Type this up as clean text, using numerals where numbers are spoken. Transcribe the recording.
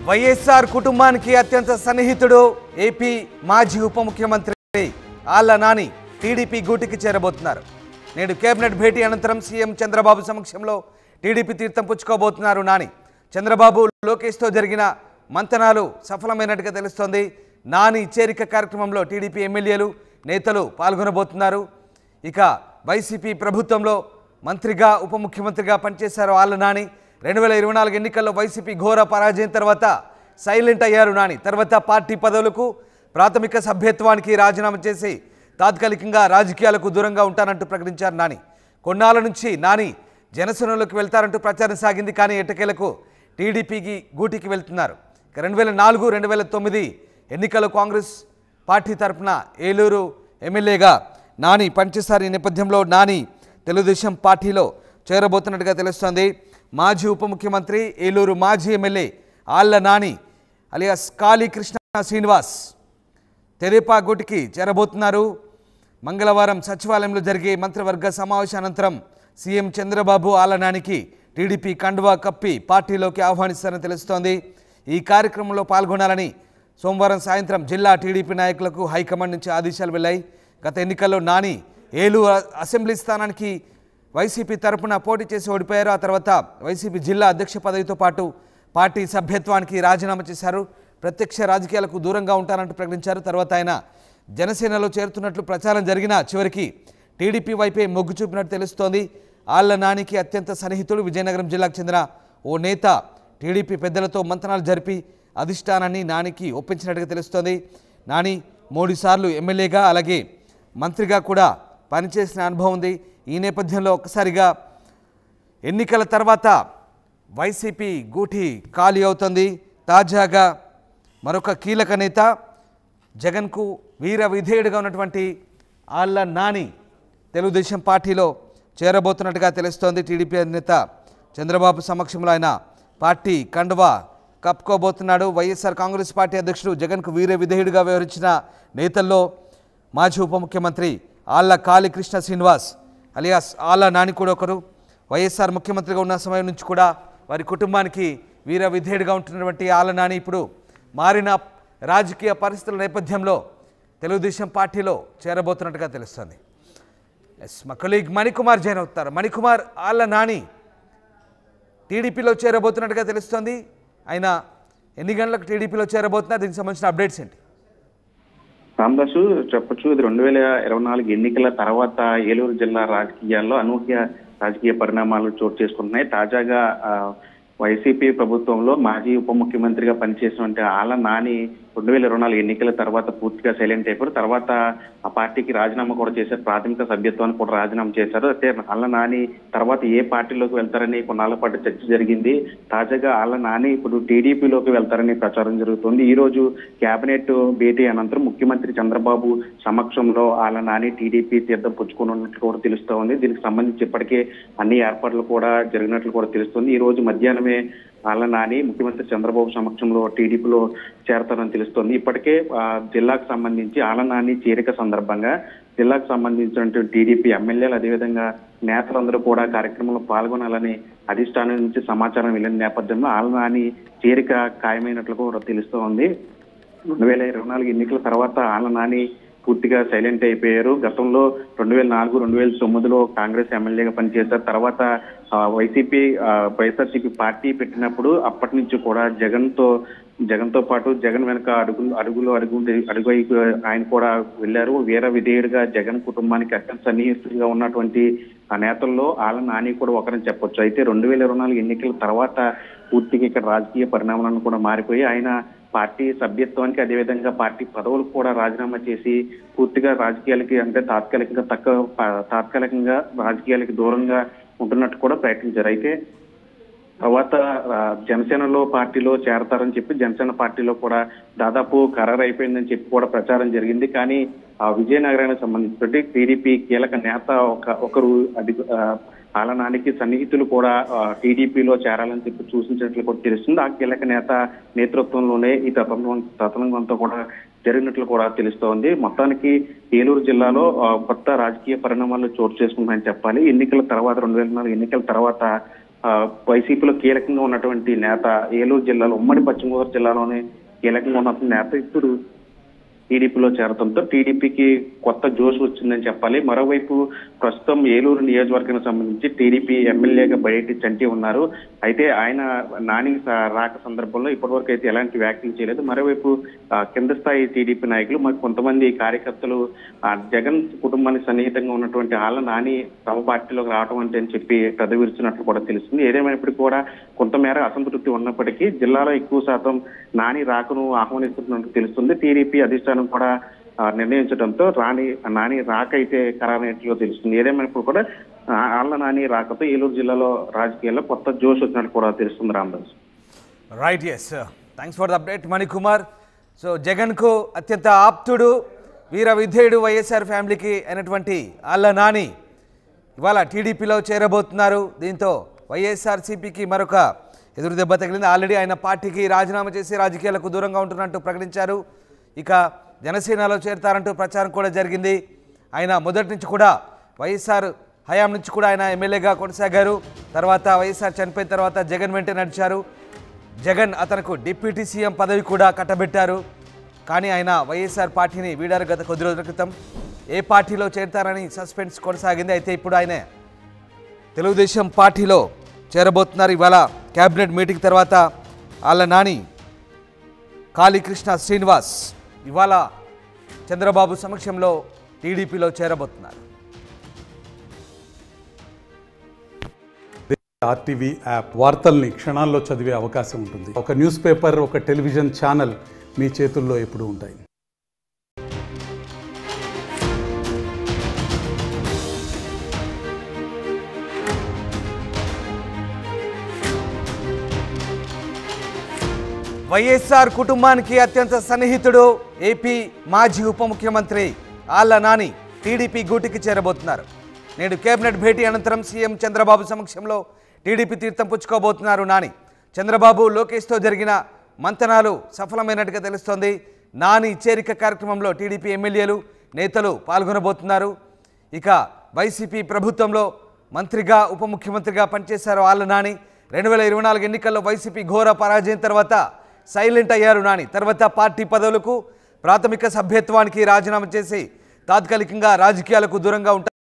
వైఎస్ఆర్ కుటుంబానికి అత్యంత సన్నిహితుడు ఏపీ మాజీ ఉప ముఖ్యమంత్రి ఆళ్ల నాని టీడీపీ గూటికి చేరబోతున్నారు. నేడు కేబినెట్ భేటీ అనంతరం సీఎం చంద్రబాబు సమక్షంలో టీడీపీ తీర్థం పుచ్చుకోబోతున్నారు నాని. చంద్రబాబు లోకేష్తో జరిగిన మంతనాలు సఫలమైనట్టుగా తెలుస్తోంది. నాని చేరిక కార్యక్రమంలో టీడీపీ ఎమ్మెల్యేలు నేతలు పాల్గొనబోతున్నారు. ఇక వైసీపీ ప్రభుత్వంలో మంత్రిగా ఉప ముఖ్యమంత్రిగా పనిచేశారు ఆళ్ల నాని. 2024 ఎన్నికల్లో వైసీపీ ఘోర పరాజయం తర్వాత సైలెంట్ అయ్యారు నాని. తర్వాత పార్టీ పదవులకు ప్రాథమిక సభ్యత్వానికి రాజీనామా చేసి తాత్కాలికంగా రాజకీయాలకు దూరంగా ఉంటానంటూ ప్రకటించారు నాని. కొన్నాళ్ళ నుంచి నాని జనసేనలోకి వెళ్తారంటూ ప్రచారం సాగింది. కానీ ఎట్టకేలకు టీడీపీకి గూటికి వెళ్తున్నారు. 2004, 2009 ఎన్నికల్లో కాంగ్రెస్ పార్టీ తరఫున ఏలూరు ఎమ్మెల్యేగా నాని పనిచేశారు. ఈ నేపథ్యంలో నాని తెలుగుదేశం పార్టీలో చేరబోతున్నట్టుగా తెలుస్తోంది. మాజీ ఉప ముఖ్యమంత్రి ఏలూరు మాజీ ఎమ్మెల్యే ఆళ్ల నాని అలియాస్ కాళీకృష్ణ శ్రీనివాస్ తెదేపా గూటికి చేరబోతున్నారు. మంగళవారం సచివాలయంలో జరిగే మంత్రివర్గ సమావేశానంతరం సీఎం చంద్రబాబు ఆళ్ల నానికి టీడీపీ కండువా కప్పి పార్టీలోకి ఆహ్వానిస్తారని తెలుస్తోంది. ఈ కార్యక్రమంలో పాల్గొనాలని సోమవారం సాయంత్రం జిల్లా టీడీపీ నాయకులకు హైకమాండ్ నుంచి ఆదేశాలు వెళ్లాయి. గత ఎన్నికల్లో నాని ఏలూరు అసెంబ్లీ స్థానానికి వైసీపీ తరపున పోటీ చేసి ఓడిపోయారు. ఆ తర్వాత వైసీపీ జిల్లా అధ్యక్ష పదవితో పాటు పార్టీ సభ్యత్వానికి రాజీనామా చేశారు. ప్రత్యక్ష రాజకీయాలకు దూరంగా ఉంటారంటూ ప్రకటించారు. తర్వాత ఆయన జనసేనలో చేరుతున్నట్లు ప్రచారం జరిగినా చివరికి టీడీపీ వైపే మొగ్గు చూపినట్టు తెలుస్తోంది. ఆళ్ల నానికి అత్యంత సన్నిహితుడు విజయనగరం జిల్లాకు చెందిన ఓ నేత టీడీపీ పెద్దలతో మంతనాలు జరిపి అధిష్టానాన్ని నానికి ఒప్పించినట్టుగా తెలుస్తోంది. నాని 3 సార్లు ఎమ్మెల్యేగా అలాగే మంత్రిగా కూడా పనిచేసిన అనుభవం ఉంది. ఈ నేపథ్యంలో ఒక్కసారిగా ఎన్నికల తర్వాత వైసీపీ గూటి ఖాళీ అవుతుంది. తాజాగా మరొక కీలక నేత జగన్కు వీర విధేయుడిగా ఉన్నటువంటి ఆళ్ల నాని తెలుగుదేశం పార్టీలో చేరబోతున్నట్టుగా తెలుస్తోంది. టీడీపీ అధినేత చంద్రబాబు సమక్షంలో ఆయన పార్టీ కండువా కప్పుకోబోతున్నాడు. వైఎస్ఆర్ కాంగ్రెస్ పార్టీ అధ్యక్షుడు జగన్కు వీర విధేయుడిగా వ్యవహరించిన నేతల్లో మాజీ ఉప ముఖ్యమంత్రి ఆళ్ల కాళీకృష్ణ శ్రీనివాస్ అలియాస్ ఆళ్ల నాని కూడా ఒకరు. వైఎస్ఆర్ ముఖ్యమంత్రిగా ఉన్న సమయం నుంచి కూడా వారి కుటుంబానికి వీర విధేయుడిగా ఉంటున్నటువంటి ఆళ్ల నాని ఇప్పుడు మారిన రాజకీయ పరిస్థితుల నేపథ్యంలో తెలుగుదేశం పార్టీలో చేరబోతున్నట్టుగా తెలుస్తుంది. మా కొలీగ్ మణికుమార్ జాయిన్ అవుతారు. మణికుమార్, ఆళ్ల నాని టీడీపీలో చేరబోతున్నట్టుగా తెలుస్తోంది. ఆయన ఎన్ని గంటలకు టీడీపీలో చేరబోతున్నారు? దీనికి సంబంధించిన అప్డేట్స్ ఏంటి? రామదాసు చెప్పొచ్చు, ఇది 2024 ఎన్నికల తర్వాత ఏలూరు జిల్లా రాజకీయాల్లో అనూహ్య రాజకీయ పరిణామాలు చోటు చేసుకుంటున్నాయి. తాజాగా వైసీపీ ప్రభుత్వంలో మాజీ ఉప ముఖ్యమంత్రిగా పనిచేసినటువంటి ఆళ్ల నాని 2024 ఎన్నికల తర్వాత పూర్తిగా సైలెంట్ అయిపోయారు. తర్వాత ఆ పార్టీకి రాజీనామా కూడా చేశారు. ప్రాథమిక సభ్యత్వాన్ని కూడా రాజీనామా చేశారు. అయితే ఆళ్ల నాని తర్వాత ఏ పార్టీలోకి వెళ్తారని కొన్నాళ్ల పాటు చర్చ జరిగింది. తాజాగా ఆళ్ల నాని ఇప్పుడు టీడీపీలోకి వెళ్తారని ప్రచారం జరుగుతుంది. ఈ రోజు కేబినెట్ భేటీ అనంతరం ముఖ్యమంత్రి చంద్రబాబు సమక్షంలో ఆళ్ల నాని టీడీపీ తీర్థం పుచ్చుకున్నట్లు కూడా తెలుస్తోంది. దీనికి సంబంధించి ఇప్పటికే అన్ని ఏర్పాట్లు కూడా జరిగినట్లు కూడా తెలుస్తుంది. ఈ రోజు మధ్యాహ్నమే ఆళ్ల నాని ముఖ్యమంత్రి చంద్రబాబు సమక్షంలో టీడీపీలో చేరతారని తెలుస్తోంది. ఇప్పటికే జిల్లాకు సంబంధించి ఆళ్ల నాని చేరిక సందర్భంగా జిల్లాకు సంబంధించినటువంటి టీడీపీ ఎమ్మెల్యేలు అదేవిధంగా నేతలందరూ కూడా కార్యక్రమంలో పాల్గొనాలని అధిష్టానం నుంచి సమాచారం వెళ్ళిన నేపథ్యంలో ఆళ్ల నాని చేరిక ఖాయమైనట్లు కూడా తెలుస్తోంది. 2024 ఎన్నికల తర్వాత ఆళ్ల నాని పూర్తిగా సైలెంట్ అయిపోయారు. గతంలో 2004, 2009లో కాంగ్రెస్ ఎమ్మెల్యేగా పనిచేశారు. తర్వాత వైఎస్ఆర్సీపీ పార్టీ పెట్టినప్పుడు అప్పటి నుంచి కూడా జగన్తో పాటు జగన్ వెనక అడుగు ఆయన కూడా వెళ్లారు. వీర విధేయుడిగా జగన్ కుటుంబానికి అత్యంత సన్నిహితుడిగా ఉన్నటువంటి ఆ నేతల్లో ఆళ్ల నాని కూడా ఒకరని చెప్పొచ్చు. అయితే 2024 ఎన్నికల తర్వాత పూర్తిగా ఇక్కడ రాజకీయ పరిణామాలను కూడా మారిపోయి ఆయన పార్టీ సభ్యత్వానికి అదేవిధంగా పార్టీ పదవులకు కూడా రాజీనామా చేసి పూర్తిగా రాజకీయాలకి అంటే తాత్కాలికంగా రాజకీయాలకి దూరంగా ఉంటున్నట్టు కూడా ప్రకటించారు. అయితే తర్వాత జనసేనలో పార్టీలో చేరతారని చెప్పి జనసేన పార్టీలో కూడా దాదాపు ఖరారు అయిపోయిందని చెప్పి కూడా ప్రచారం జరిగింది. కానీ విజయనగరానికి సంబంధించి టీడీపీ కీలక నేత ఒకరు ఆళ్ల నానికి సన్నిహితులు కూడా టీడీపీలో చేరాలని చెప్పి సూచించినట్లు కూడా తెలుస్తుంది. ఆ కీలక నేత నేతృత్వంలోనే ఈ తతంగం అంతా కూడా జరిగినట్లు కూడా తెలుస్తోంది. మొత్తానికి ఏలూరు జిల్లాలో కొత్త రాజకీయ పరిణామాలు చోటు చేసుకుంటాయని చెప్పాలి. ఎన్నికల తర్వాత 2024 ఎన్నికల తర్వాత వైసీపీలో కీలకంగా ఉన్నటువంటి నేత, ఏలూరు జిల్లాలో ఉమ్మడి పశ్చిమ గోదావరి జిల్లాలోనే కీలకంగా ఉన్న నేత ఇప్పుడు టీడీపీలో చేరడంతో టీడీపీకి కొత్త జోష్ వచ్చిందని చెప్పాలి. మరోవైపు ప్రస్తుతం ఏలూరు నియోజకవర్గానికి సంబంధించి టీడీపీ ఎమ్మెల్యేగా బయటి చంటి ఉన్నారు. అయితే ఆయన నాని రాక సందర్భంలో ఇప్పటివరకు అయితే ఎలాంటి వ్యాఖ్యలు చేయలేదు. మరోవైపు కింద స్థాయి టీడీపీ నాయకులు మరి కొంతమంది కార్యకర్తలు జగన్ కుటుంబానికి సన్నిహితంగా ఉన్నటువంటి ఆళ్ళ నాని తమ పార్టీలోకి రావడం అంటే అని చెప్పి పెదవిరుచున్నట్లు కూడా తెలుస్తుంది. ఏదేమైనప్పటికీ కూడా కొంతమేర అసంతృప్తి ఉన్నప్పటికీ జిల్లాలో ఎక్కువ శాతం నాని రాకను ఆహ్వానిస్తున్నట్టు తెలుస్తుంది. టీడీపీ అధిష్టానం కూడా నిర్ణయించడంతో నాని రాక అయితే ఖరారైనట్లు తెలుస్తుంది. ఏదేమైనప్పుడు కూడా ఆళ్ళ నాని రాకతో ఏలూరు జిల్లాలో రాజకీయాల్లో కొత్త జోష్ వచ్చినట్టు కూడా తెలుస్తుంది. Ramadas. Right, yes, thanks for the update Manikumar. So జగన్కు అత్యంత ఆప్తుడు, వీర విధేయుడు వైఎస్ఆర్ ఫ్యామిలీకి అయినటువంటి ఆళ్ళ నాని ఇవాళ టీడీపీలో చేరబోతున్నారు. దీంతో వైఎస్ఆర్సీపీకి మరొక ఎదురు దెబ్బ తగిలింది. ఆల్రెడీ ఆయన పార్టీకి రాజీనామా చేసి రాజకీయాలకు దూరంగా ఉంటున్నట్టు ప్రకటించారు. ఇక జనసేనలో చేరతారంటూ ప్రచారం కూడా జరిగింది. ఆయన మొదటి నుంచి కూడా వైఎస్ఆర్ హయాం నుంచి కూడా ఆయన ఎమ్మెల్యేగా కొనసాగారు. తర్వాత వైఎస్ఆర్ చనిపోయిన తర్వాత జగన్ వెంటే నడిచారు. జగన్ అతనికి డిప్యూటీ సీఎం పదవి కూడా కట్టబెట్టారు. కానీ ఆయన వైఎస్ఆర్ పార్టీని వీడారు గత కొద్ది రోజుల క్రితం. ఏ పార్టీలో చేరతారని సస్పెన్స్ కొనసాగింది. అయితే ఇప్పుడు ఆయన తెలుగుదేశం పార్టీలో చేరబోతున్నారు. ఇవాళ క్యాబినెట్ మీటింగ్ తర్వాత ఆళ్ళ నాని, కాళీకృష్ణ శ్రీనివాస్ ఇవాళ చంద్రబాబు సమక్షంలో టీడీపీలో చేరబోతున్నారు. ఆర్టీవీ యాప్ వార్తల్ని క్షణాల్లో చదివే అవకాశం ఉంటుంది. ఒక న్యూస్ పేపర్, ఒక టెలివిజన్ ఛానల్ మీ చేతుల్లో ఎప్పుడూ ఉంటాయి. వైఎస్ఆర్ కుటుంబానికి అత్యంత సన్నిహితుడు ఏపీ మాజీ ఉప ముఖ్యమంత్రి ఆళ్ళ నాని టీడీపీ గూటికి చేరబోతున్నారు. నేడు కేబినెట్ భేటీ అనంతరం సీఎం చంద్రబాబు సమక్షంలో టీడీపీ తీర్థం పుచ్చుకోబోతున్నారు నాని. చంద్రబాబు, లోకేష్తో జరిగిన మంతనాలు సఫలమైనట్టుగా తెలుస్తోంది. నాని చేరిక కార్యక్రమంలో టీడీపీ ఎమ్మెల్యేలు, నేతలు పాల్గొనబోతున్నారు. ఇక వైసీపీ ప్రభుత్వంలో మంత్రిగా, ఉప ముఖ్యమంత్రిగా పనిచేశారు ఆళ్ళ నాని. 2024 ఎన్నికల్లో వైసీపీ ఘోర పరాజయం తర్వాత సైలెంట్ అయ్యారు నాని. తర్వాత పార్టీ పదవులకు, ప్రాథమిక సభ్యత్వానికి రాజీనామా చేసి తాత్కాలికంగా రాజకీయాలకు దూరంగా ఉంటారు.